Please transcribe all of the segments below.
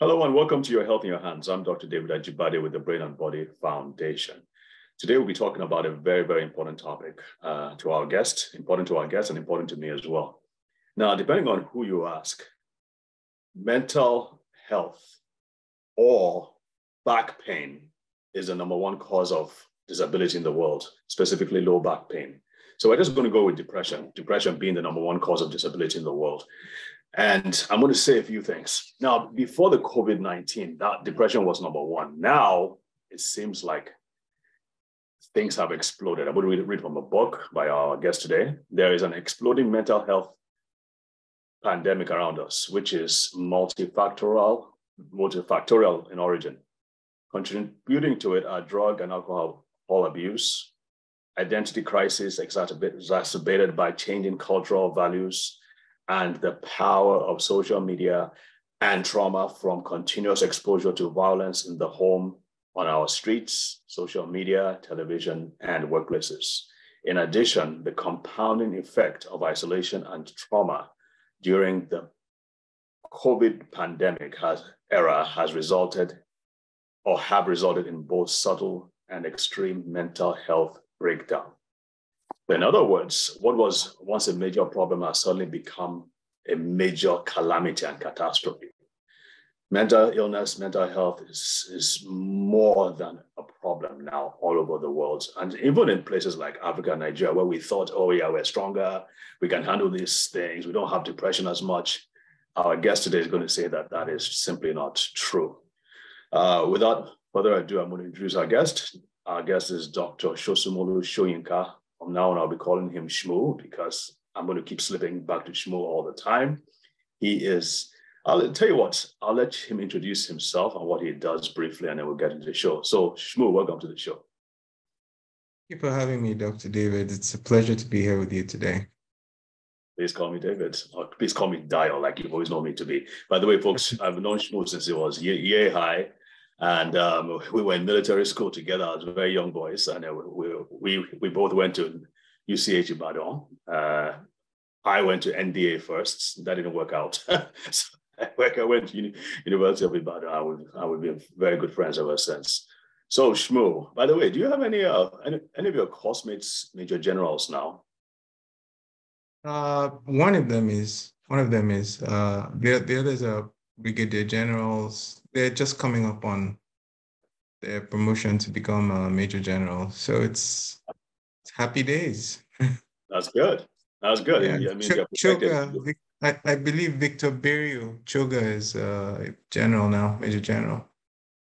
Hello and welcome to Your Health in Your Hands. I'm Dr. David Ajibade with the Brain and Body Foundation. Today we'll be talking about a very, very important topic to our guest, important to our guest and important to me as well. Now, depending on who you ask, mental health or back pain is the number one cause of disability in the world, specifically low back pain. So we're just going to go with depression being the number one cause of disability in the world. And I'm going to say a few things. Now, before the COVID-19, that depression was number one. Now, it seems like things have exploded. I'm going to read from a book by our guest today. There is an exploding mental health pandemic around us, which is multifactorial in origin. Contributing to it are drug and alcohol abuse, identity crisis exacerbated by changing cultural values, and the power of social media and trauma from continuous exposure to violence in the home, on our streets, social media, television, and workplaces. In addition, the compounding effect of isolation and trauma during the COVID pandemic has resulted in both subtle and extreme mental health breakdown. In other words, what was once a major problem has suddenly become a major calamity and catastrophe. Mental illness, mental health is more than a problem now all over the world. And even in places like Africa and Nigeria, where we thought, oh yeah, we're stronger, we can handle these things, we don't have depression as much. Our guest today is going to say that that is simply not true. Without further ado, I'm going to introduce our guest. Our guest is Dr. Sosunmolu Shoyinka. From now on, I'll be calling him Shmoo because I'm going to keep slipping back to Shmoo all the time. I'll tell you what, I'll let him introduce himself and what he does briefly, and then we'll get into the show. So, Shmoo, welcome to the show. Thank you for having me, Dr. David. It's a pleasure to be here with you today. Please call me David, or please call me Dial, like you've always known me to be. By the way, folks, I've known Shmoo since he was yay high. And we were in military school together as very young boys, and we both went to UCH Ibadan. I went to NDA first. That didn't work out. So I went to University of Ibadan. I would be very good friends ever since. So Shmoo, by the way, do you have any of your classmates major generals now? One of them is. The others are brigadier generals. They're just coming up on their promotion to become a major general. So it's happy days. That's good. That's good. Yeah. I mean, Choga, I believe Victor Berio Choga is general now, major general.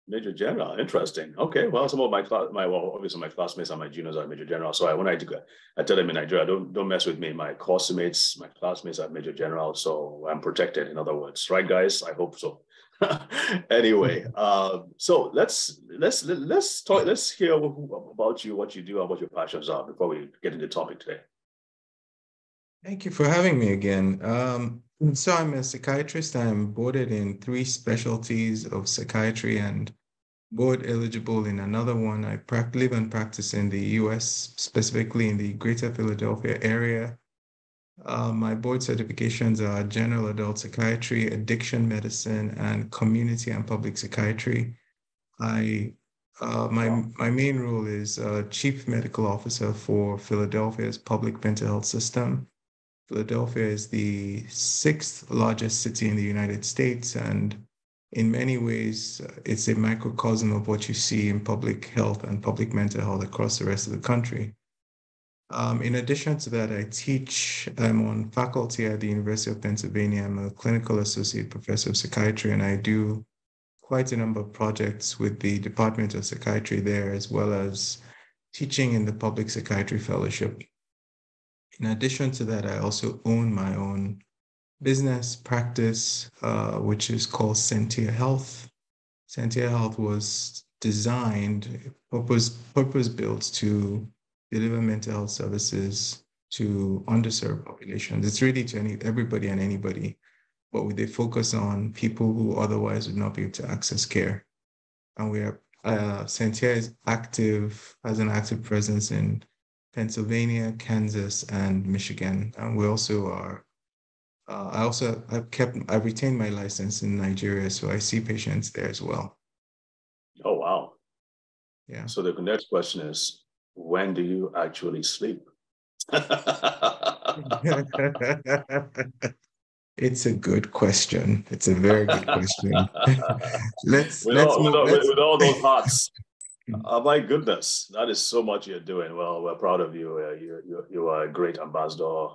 Major general, interesting. Okay, well, some of obviously my classmates and my juniors are major general. So when I tell them in Nigeria, don't mess with me. My classmates are major general, so I'm protected. In other words, right, guys? I hope so. Anyway, so let's talk. Let's hear about you, what you do, and what your passions are before we get into the topic today. Thank you for having me again. So I'm a psychiatrist. I'm boarded in 3 specialties of psychiatry and board eligible in another one. I live and practice in the US, specifically in the greater Philadelphia area. My board certifications are general adult psychiatry, addiction medicine, and community and public psychiatry. My main role is chief medical officer for Philadelphia's public mental health system. Philadelphia is the 6th largest city in the United States, and in many ways, it's a microcosm of what you see in public health and public mental health across the rest of the country. In addition to that, I'm on faculty at the University of Pennsylvania. I'm a clinical associate professor of psychiatry, and I do quite a number of projects with the Department of Psychiatry there, as well as teaching in the Public Psychiatry Fellowship. In addition to that, I also own my own business practice, which is called Sentia Health. Sentia Health was designed, purpose-built to deliver mental health services to underserved populations. It's really to everybody and anybody, but with a focus on people who otherwise would not be able to access care. And Sentia is has an active presence in Pennsylvania, Kansas, and Michigan. And we also are I've retained my license in Nigeria, so I see patients there as well. Oh, wow. Yeah. So the next question is, when do you actually sleep? It's a good question. It's a very good question. with Let's all with move. all, Let's with all those hearts. Oh my goodness, that is so much you're doing. Well, we're proud of you. You are a great ambassador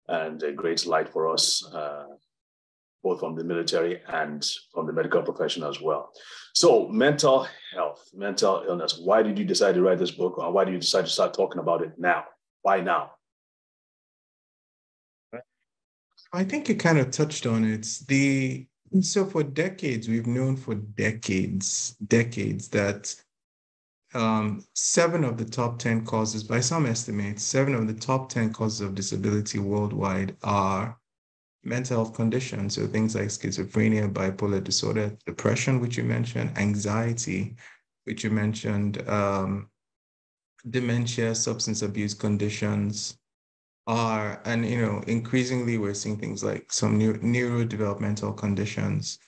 and a great light for us, both from the military and from the medical profession as well. So, mental health, mental illness. Why did you decide to write this book, or why did you decide to start talking about it now? Why now? I think you kind of touched on it. So for decades, we've known for decades that seven of the top 10 causes, by some estimates, seven of the top 10 causes of disability worldwide are mental health conditions. So things like schizophrenia, bipolar disorder, depression, which you mentioned, anxiety, which you mentioned, dementia, substance abuse conditions are, and increasingly we're seeing things like some neurodevelopmental conditions.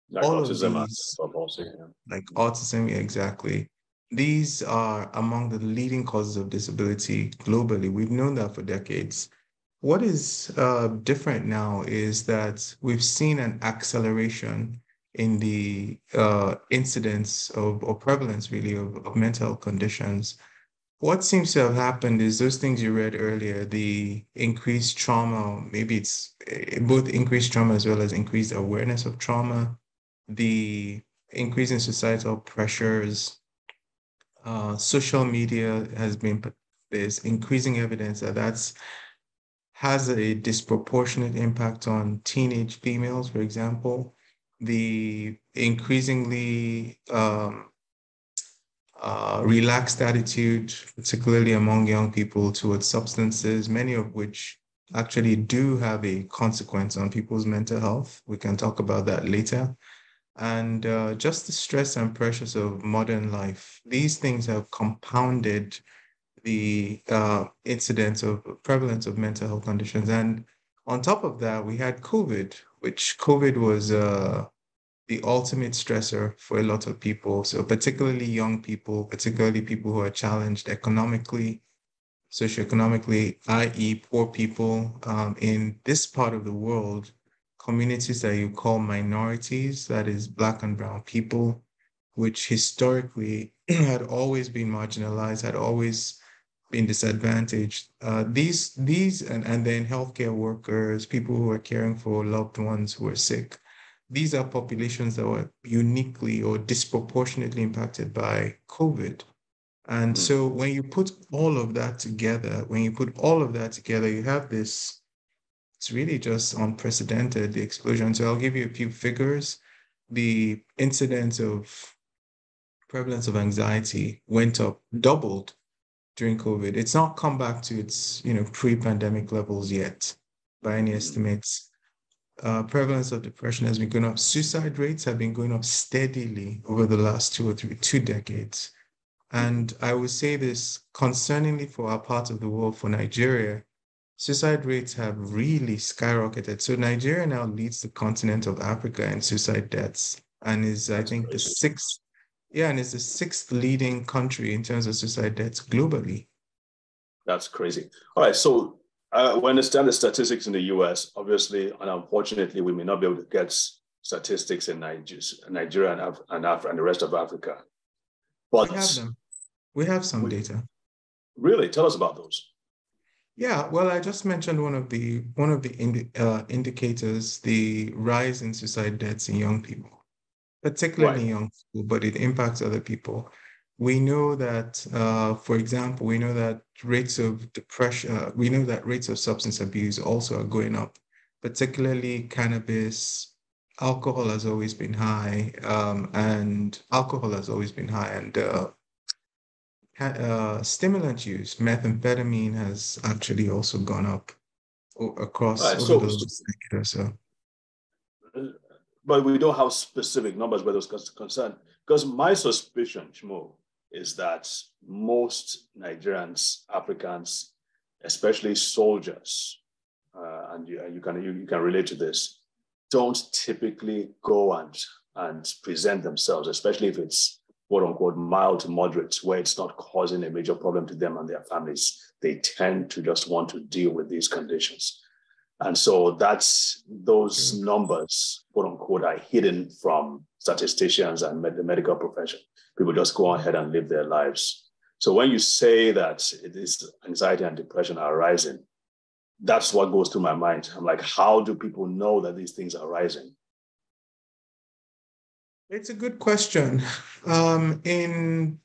Like All of autism and these, also, yeah. like autism, yeah, exactly. These are among the leading causes of disability globally. We've known that for decades. What is different now is that we've seen an acceleration in the incidence of or prevalence really of mental conditions. What seems to have happened is those things you read earlier, the increased trauma, maybe it's both increased trauma as well as increased awareness of trauma, the increase in societal pressures, social media there's increasing evidence that that's has a disproportionate impact on teenage females, for example. The increasingly relaxed attitude, particularly among young people towards substances, many of which actually do have a consequence on people's mental health. We can talk about that later. And just the stress and pressures of modern life. These things have compounded the incidence of prevalence of mental health conditions. And on top of that, we had COVID, which COVID was the ultimate stressor for a lot of people. So particularly young people, particularly people who are challenged economically, socioeconomically, i.e. poor people in this part of the world, communities that you call minorities, that is Black and Brown people, which historically had always been marginalized, had always been disadvantaged. And then healthcare workers, people who are caring for loved ones who are sick. These are populations that were uniquely or disproportionately impacted by COVID. And Mm. so when you put all of that together, you have this, it's really just unprecedented, the explosion. So I'll give you a few figures. The incidence of prevalence of anxiety went up, doubled during COVID. It's not come back to its, pre-pandemic levels yet by any estimates. Prevalence of depression has been going up. Suicide rates have been going up steadily over the last 2 decades. And I would say this concerningly for our part of the world, for Nigeria, suicide rates have really skyrocketed. So Nigeria now leads the continent of Africa in suicide deaths and is, I That's think, crazy. and is the sixth leading country in terms of suicide deaths globally. That's crazy. All right, so we understand the statistics in the US, obviously, and unfortunately, we may not be able to get statistics in Nigeria and the rest of Africa. We have But them. We have some we, data. really, tell us about those. Yeah, well, I just mentioned one of the indicators, the rise in suicide deaths in young people, Right. particularly young people, but it impacts other people. We know that, for example, we know that rates of substance abuse also are going up, particularly cannabis. Alcohol has always been high, and stimulant use, methamphetamine has actually also gone up All across right. over So, the last decade or so. but we don't have specific numbers where those concerned. Because my suspicion, Shmo, is that most Nigerians, Africans, especially soldiers, and you can relate to this, don't typically go and present themselves, especially if it's quote unquote mild to moderate, where it's not causing a major problem to them and their families. They tend to just want to deal with these conditions. And so those numbers, quote unquote, are hidden from statisticians and the medical profession. People just go ahead and live their lives. So when you say that it is anxiety and depression are rising, that's what goes through my mind. I'm like, how do people know that these things are rising? It's a good question. In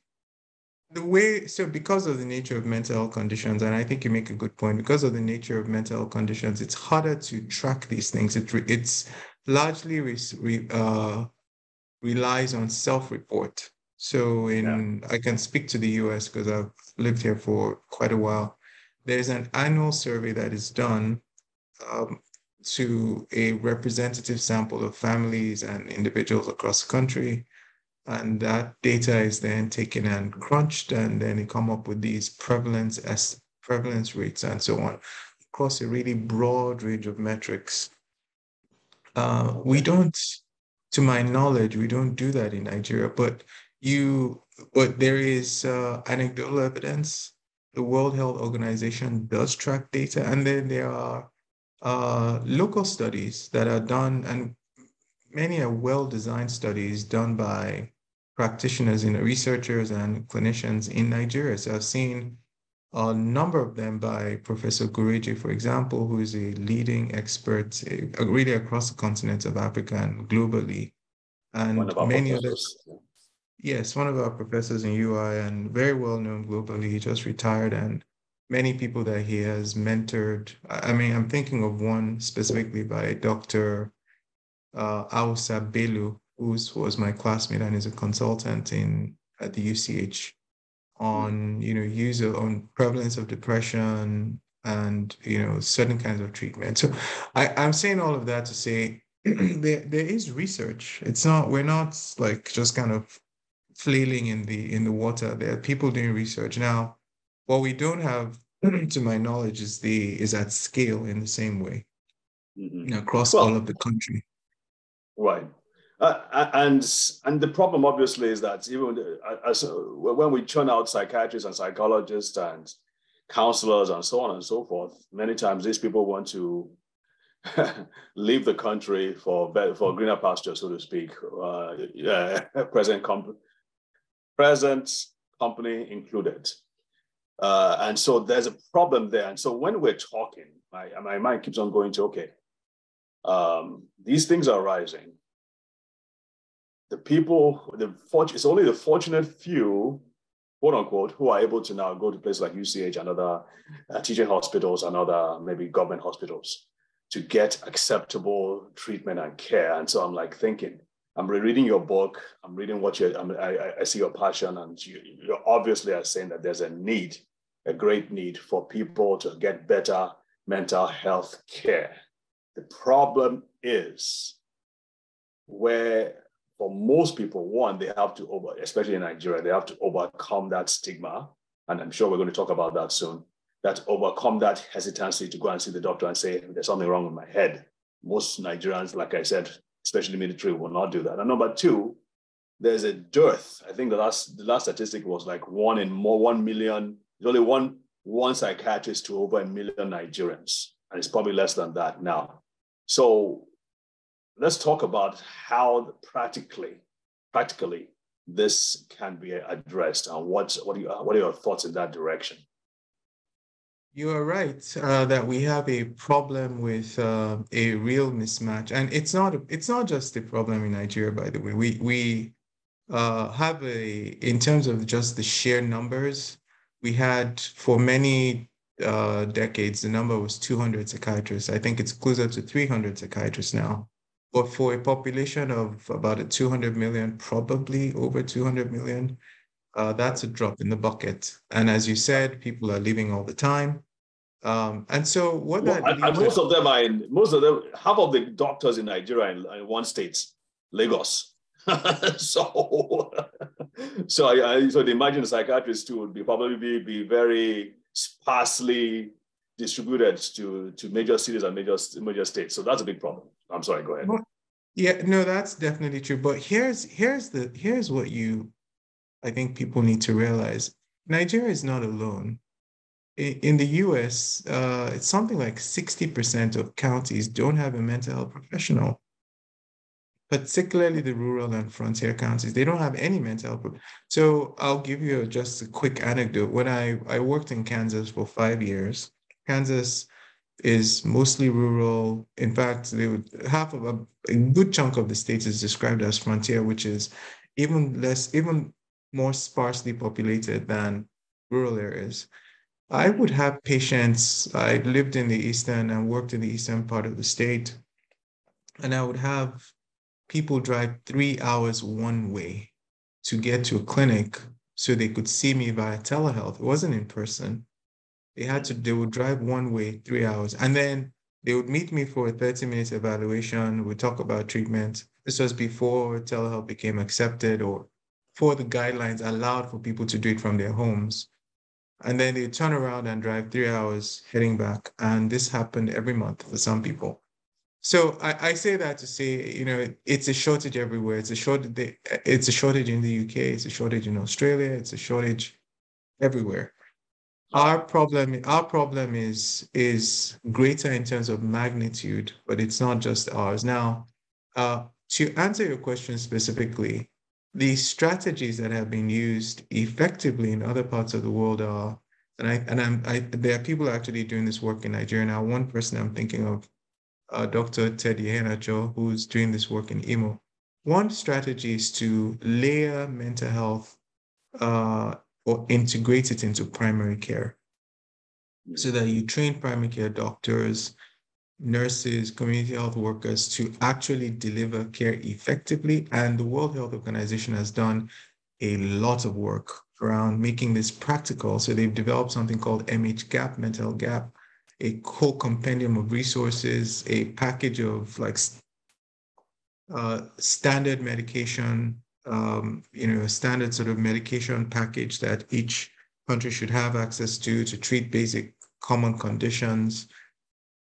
the way, so because of the nature of mental health conditions, and I think you make a good point, because of the nature of mental health conditions, it's harder to track these things. It's largely relies on self-report. So I can speak to the US because I've lived here for quite a while. There's an annual survey that is done to a representative sample of families and individuals across the country. And that data is then taken and crunched, and then they come up with these prevalence rates and so on across a really broad range of metrics. We don't, to my knowledge, we don't do that in Nigeria, but there is anecdotal evidence. The World Health Organization does track data, and then there are local studies that are done, and many are well-designed studies done by practitioners, researchers and clinicians in Nigeria. So I've seen a number of them by Professor Gureje, for example, who is a leading expert really across the continent of Africa and globally. And one of our many professors. others. Yes, one of our professors in UI and very well known globally. He just retired, and many people that he has mentored. I mean, I'm thinking of one specifically by Dr. Ausa Belu, who was my classmate and is a consultant at the UCH on on prevalence of depression and certain kinds of treatment. So I'm saying all of that to say there is research. We're not like just kind of flailing in the water. There are people doing research now. What we don't have, to my knowledge, is at scale in the same way across all of the country. Right. And the problem obviously is that even when we churn out psychiatrists and psychologists and counselors and so on and so forth, many times these people want to leave the country for greener pasture, so to speak. Present company included. And so there's a problem there. And so when we're talking, my mind keeps on going to, okay, these things are rising. It's only the fortunate few, quote unquote, who are able to now go to places like UCH and other teaching hospitals and other maybe government hospitals to get acceptable treatment and care. And so I'm like thinking, I'm reading your book, I'm reading what I see your passion, and you obviously are saying that there's a great need for people to get better mental health care. The problem is where for most people, one, they have to especially in Nigeria, they have to overcome that stigma. And I'm sure we're going to talk about that soon. That overcome that hesitancy to go and see the doctor and say, there's something wrong with my head. Most Nigerians, like I said, especially military, will not do that. And number two, there's a dearth. I think the last statistic was like 1 million. There's only one psychiatrist to over 1 million Nigerians. And it's probably less than that now. So let's talk about how practically this can be addressed, and what are your thoughts in that direction? You are right that we have a problem with a real mismatch, and it's not just a problem in Nigeria, by the way. We have in terms of just the sheer numbers, we had for many decades, the number was 200 psychiatrists. I think it's closer to 300 psychiatrists now. But for a population of about 200 million, probably over 200 million, that's a drop in the bucket. And as you said, people are leaving all the time. And so what that most of them, half of the doctors in Nigeria in one state, Lagos. so the imagine the psychiatrists too would probably be very sparsely distributed to major cities and major states. So that's a big problem. I'm sorry, go ahead. Well, yeah, no, that's definitely true. But here's what I think people need to realize. Nigeria is not alone. In the US, it's something like 60% of counties don't have a mental health professional, particularly the rural and frontier counties. They don't have any mental health. So I'll give you just a quick anecdote. When I worked in Kansas for 5 years, Kansas is mostly rural. In fact, half of a good chunk of the state is described as frontier, which is even more sparsely populated than rural areas. I would have patients. I lived in the eastern and worked in the eastern part of the state, and I would have people drive 3 hours one way to get to a clinic so they could see me via telehealth. It wasn't in person. They would drive one way 3 hours, and then they would meet me for a 30-minute evaluation. We'd talk about treatment. This was before telehealth became accepted or before the guidelines allowed for people to do it from their homes. And then they turn around and drive 3 hours heading back. And this happened every month for some people. So I say that to say, it's a shortage everywhere. It's a shortage in the UK. It's a shortage in Australia. It's a shortage everywhere. Our problem is greater in terms of magnitude, but it's not just ours. Now, to answer your question specifically, the strategies that have been used effectively in other parts of the world are, there are people actually doing this work in Nigeria now. One person I'm thinking of, Dr. Teddy Henacho, who's doing this work in Imo. One strategy is to layer mental health or integrate it into primary care so that you train primary care doctors, nurses, community health workers to actually deliver care effectively. And the World Health Organization has done a lot of work around making this practical. So they've developed something called MHGAP, Mental Health Gap, a whole compendium of resources, a package of standard medication, standard sort of medication package that each country should have access to treat basic common conditions.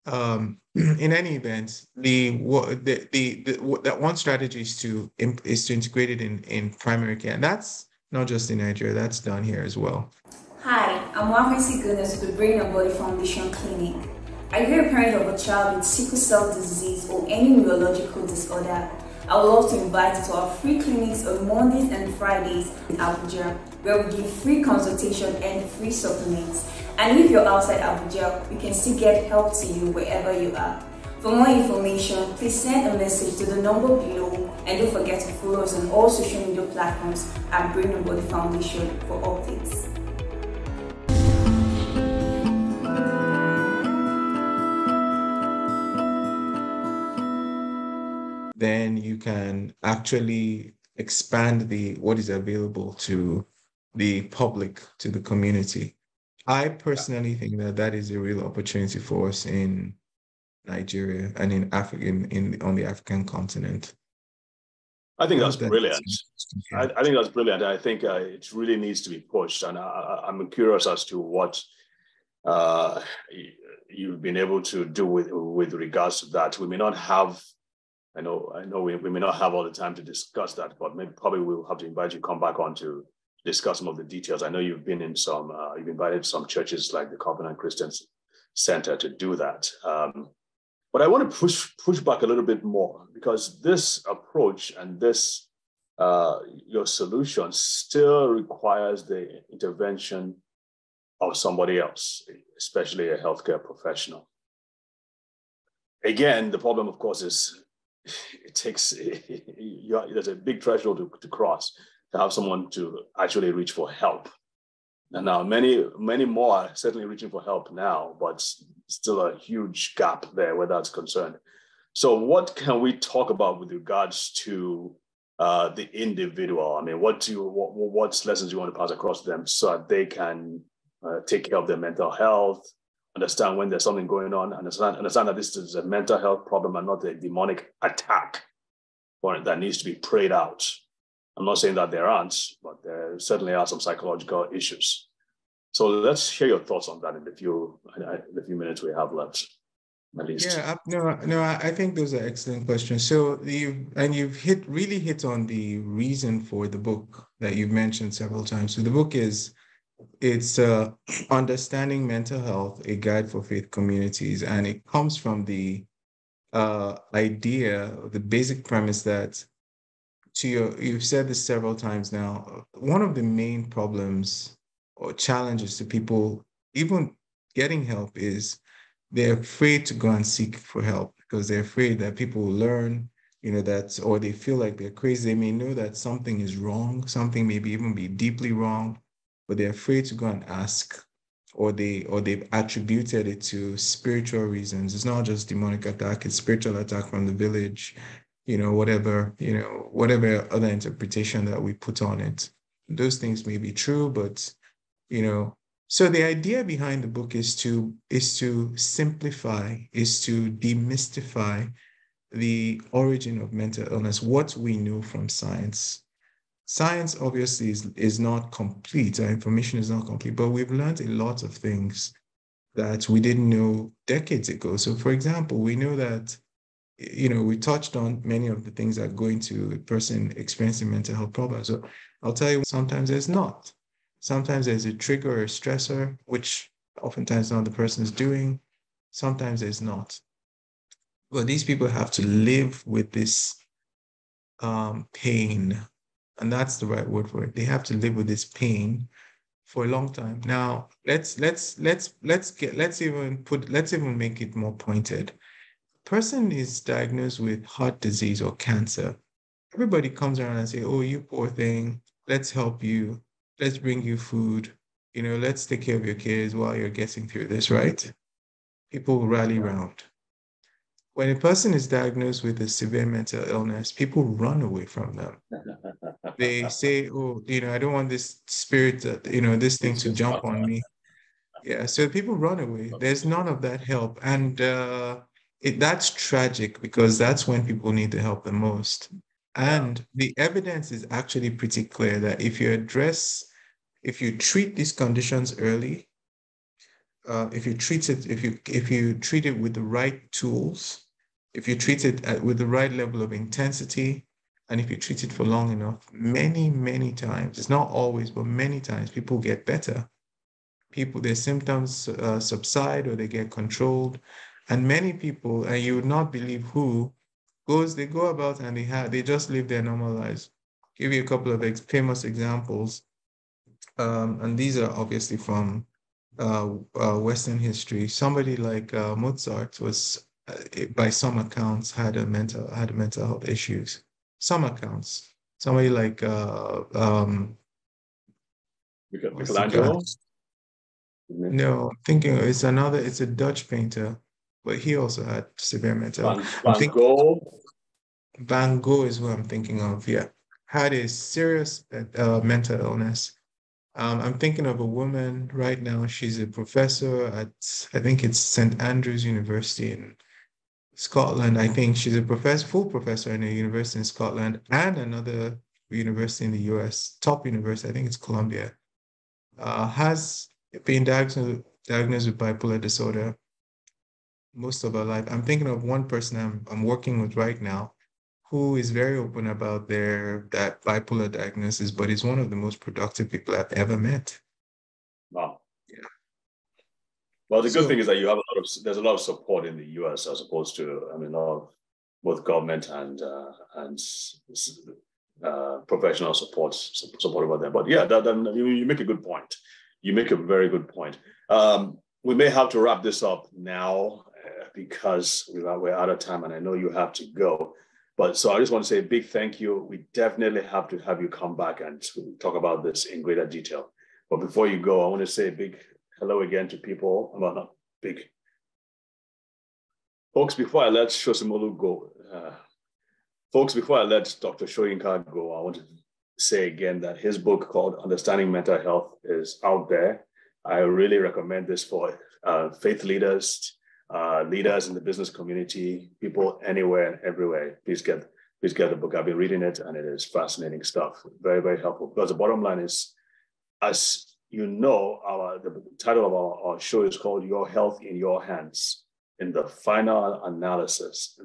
In any event, that one strategy is to integrate it in primary care, and that's not just in Nigeria. That's done here as well. Hi, I'm Wafensi Goodness with the Brain and Body Foundation Clinic. Are you a parent of a child with sickle cell disease or any neurological disorder? I would love to invite you to our free clinics on Mondays and Fridays in Abuja, where we give free consultation and free supplements. And if you're outside Abuja, we can still get help to you wherever you are. For more information, please send a message to the number below, and don't forget to follow us on all social media platforms at Brain and Body Foundation for updates. Then you can actually expand what is available to the public, to the community. I personally think that is a real opportunity for us in Nigeria and in Africa, on the African continent. I think that's brilliant. I think that's brilliant. I think it really needs to be pushed. And I'm curious as to what you've been able to do with regards to that. We may not have, I know we may not have all the time to discuss that, but probably we'll have to invite you to come back on to discuss some of the details. I know you've been in you've invited some churches like the Covenant Christian Center to do that. But I want to push back a little bit more, because this approach and this, your solution still requires the intervention of somebody else, especially a healthcare professional. Again, the problem, of course, is there's a big threshold to cross to have someone to actually reach for help. And now many more are certainly reaching for help now, but still a huge gap there where that's concerned. So what can we talk about with regards to the individual? I mean, what lessons do you want to pass across to them so that they can take care of their mental health, understand when there's something going on, understand that this is a mental health problem and not a demonic attack that needs to be prayed out? I'm not saying that there aren't, but there certainly are some psychological issues. So let's hear your thoughts on that in the few minutes we have left, at least. Yeah, I think those are excellent questions. So you've really hit on the reason for the book that you've mentioned several times. So the book it's Understanding Mental Health, a Guide for Faith Communities, and it comes from the idea, the basic premise that you've said this several times now, one of the main problems or challenges to people even getting help is they're afraid to go and seek for help because they're afraid that people will learn, or they feel like they're crazy. They may know that something is wrong, something maybe even be deeply wrong, but they're afraid to go and ask, or they've attributed it to spiritual reasons. It's not just demonic attack, it's spiritual attack from the village, whatever other interpretation that we put on it. Those things may be true, but so the idea behind the book is to simplify, is to demystify the origin of mental illness, what we know from science. Science obviously is not complete, our information is not complete, but we've learned a lot of things that we didn't know decades ago. So for example, we know that, we touched on many of the things that go into a person experiencing mental health problems. So I'll tell you, sometimes there's not. Sometimes there's a trigger or a stressor, which oftentimes not the person is doing. Sometimes there's not. But these people have to live with this pain, and that's the right word for it. They have to live with this pain for a long time. Now, let's even make it more pointed. Person is diagnosed with heart disease or cancer. Everybody comes around and say, "Oh, you poor thing. Let's help you. Let's bring you food. Let's take care of your kids while you're getting through this," right? People rally around. When a person is diagnosed with a severe mental illness, people run away from them. They say, "Oh, I don't want this spirit, this thing to jump on me." Yeah, so people run away. There's none of that help. And that's tragic because that's when people need the help the most. And the evidence is actually pretty clear that if you treat these conditions early, if you treat it with the right tools, if you treat it with the right level of intensity, and if you treat it for long enough, many, many times, it's not always, but many times, people get better. Their symptoms subside or they get controlled. And many people, and you would not believe who, they go about and they just live their normal lives. Give you a couple of famous examples. And these are obviously from Western history. Somebody like Mozart was, by some accounts, had mental health issues. Some accounts. Somebody like Michelangelo? No, I'm thinking it's a Dutch painter, but he also had severe mental health. Van Gogh? Van Gogh is who I'm thinking of, yeah. Had a serious mental illness. I'm thinking of a woman right now. She's a professor at, I think it's St. Andrews University in Scotland. I think she's a full professor in a university in Scotland and another university in the US, top university, I think it's Columbia. Has been diagnosed with bipolar disorder most of her life. I'm thinking of one person I'm working with right now who is very open about that bipolar diagnosis, but is one of the most productive people I've ever met. Wow. Yeah. Well, the good thing is that there's a lot of support in the US as opposed to, a lot of both government and professional support about them. But yeah, you make a good point. You make a very good point. We may have to wrap this up now because we're out of time and I know you have to go. But so I just want to say a big thank you. We definitely have to have you come back and talk about this in greater detail. But before you go, I want to say a big hello again to people. Well, not big. Folks, before I let Sosunmolu go, before I let Dr. Shoyinka go, I want to say again that his book called Understanding Mental Health is out there. I really recommend this for faith leaders, leaders in the business community, people anywhere and everywhere. Please get the book. I've been reading it and it is fascinating stuff. Very, very helpful. Because the bottom line is, as you know, the title of our show is called Your Health in Your Hands. In the final analysis,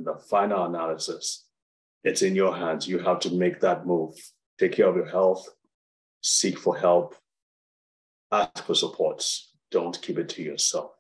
it's in your hands. You have to make that move. Take care of your health, seek for help, ask for support. Don't keep it to yourself.